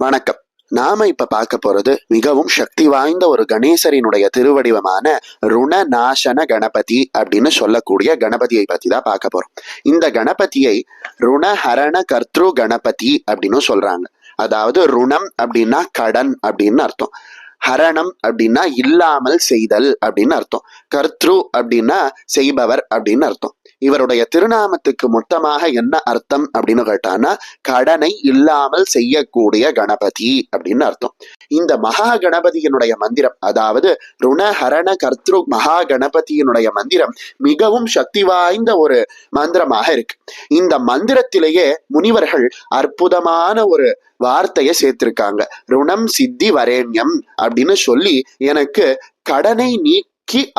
வணக்கம். நாம இப்ப பார்க்க போறது மிகவும் சக்தி வாய்ந்த ஒரு கணேசரினுடைய திருவடிவமான ருணநாசன கணபதி அப்படின்னு சொல்லக்கூடிய கணபதியை பத்தி தான் பார்க்க போறோம். இந்த கணபதியை ருணஹரண கர்த்ரு கணபதி அப்படின்னு சொல்றாங்க. அதாவது ருணம் அப்படின்னா கடன் அப்படின்னு அர்த்தம். ஹரணம் அப்படின்னா இல்லாமல் செய்தல் அப்படின்னு அர்த்தம். கர்த்ரு அப்படின்னா செய்பவர் அப்படின்னு அர்த்தம். இவருடைய திருநாமத்துக்கு மொத்தமாக என்ன அர்த்தம் அப்படின்னு கேட்டானா கடனை இல்லாமல் செய்யக்கூடிய கணபதி அப்படின்னு அர்த்தம். இந்த மகா கணபதியினுடைய மந்திரம், அதாவது ருணஹரண கர்த்ரு மகா கணபதியினுடைய மந்திரம் மிகவும் சக்தி வாய்ந்த ஒரு மந்திரமாக இருக்கு. இந்த மந்திரத்திலேயே முனிவர்கள் அற்புதமான ஒரு வார்த்தையை சேர்த்திருக்காங்க. ருணம் சித்தி வரேண்யம் அப்படின்னு சொல்லி எனக்கு கடனை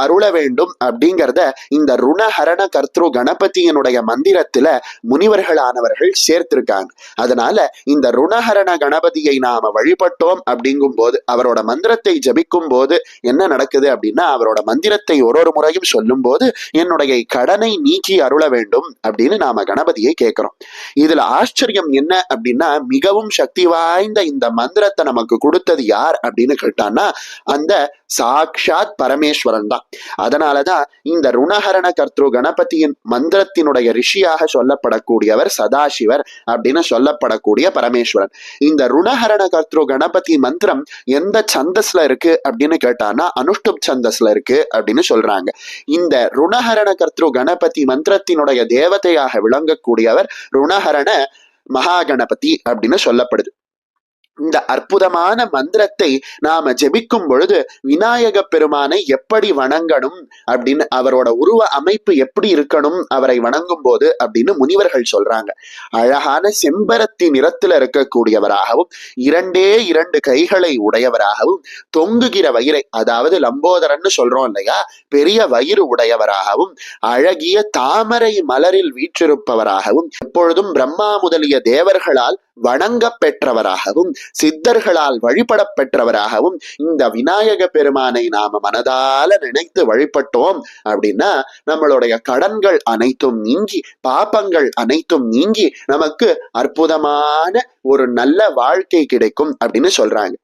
அருள வேண்டும் அப்படிங்கிறத இந்த ருணஹரண கர்த்ரு கணபதியினுடைய மந்திரத்துல முனிவர்களானவர்கள் சேர்த்திருக்காங்க. அதனால இந்த ருணஹரண கணபதியை நாம வழிபட்டோம் அப்படிங்கும் போது, அவரோட மந்திரத்தை ஜபிக்கும் போது என்ன நடக்குது அப்படின்னா, அவரோட மந்திரத்தை ஒரு முறையும் சொல்லும் போது என்னுடைய கடனை நீக்கி அருள வேண்டும் அப்படின்னு நாம கணபதியை கேட்கிறோம். இதுல ஆச்சரியம் என்ன அப்படின்னா, மிகவும் சக்தி வாய்ந்த இந்த மந்திரத்தை நமக்கு கொடுத்தது யார் அப்படின்னு கேட்டான்னா அந்த சாக்ஷாத் பரமேஸ்வரன் தான். அதனாலதான் இந்த ருணஹரண கர்த்ரு கணபதியின் மந்திரத்தினுடைய ரிஷியாக சொல்லப்படக்கூடியவர் சதாசிவர் அப்படின்னு சொல்லப்படக்கூடிய பரமேஸ்வரன். இந்த ருணஹரண கர்த்ரு கணபதி மந்திரம் எந்த சந்தஸ்ல இருக்கு அப்படின்னு கேட்டானா அனுஷ்டுப் சந்தஸ்ல இருக்கு அப்படின்னு சொல்றாங்க. இந்த ருணஹரண கர்த்ரு கணபதி மந்திரத்தினுடைய தேவதையாக விளங்கக்கூடியவர் ருணஹரண மகா கணபதி அப்படின்னு சொல்லப்படுது. இந்த அற்புதமான மந்திரத்தை நாம ஜெபிக்கும் பொழுது விநாயக பெருமானை எப்படி வணங்கணும் அப்படின்னு, அவரோட உருவ அமைப்பு எப்படி இருக்கணும் அவரை வணங்கும் போது அப்படின்னு முனிவர்கள் சொல்றாங்க. அழகான செம்பருத்தி நிறத்துல இருக்கக்கூடியவராகவும், இரண்டு கைகளை உடையவராகவும், தொங்குகிற வயிறை, அதாவது லம்போதரன்னு சொல்றோம் இல்லையா, பெரிய வயிறு உடையவராகவும், அழகிய தாமரை மலரில் வீற்றிருப்பவராகவும், எப்பொழுதும் பிரம்மா முதலிய தேவர்களால் வணங்க பெற்றவராகவும், சித்தர்களால் வழிபட பெற்றவராகவும் இந்த விநாயக பெருமானை நாம மனதால நினைத்து வழிபட்டோம் அப்படின்னா நம்மளுடைய கடன்கள் அனைத்தும் நீங்கி, பாபங்கள் அனைத்தும் நீங்கி நமக்கு அற்புதமான ஒரு நல்ல வாழ்க்கை கிடைக்கும் அப்படின்னு சொல்றாங்க.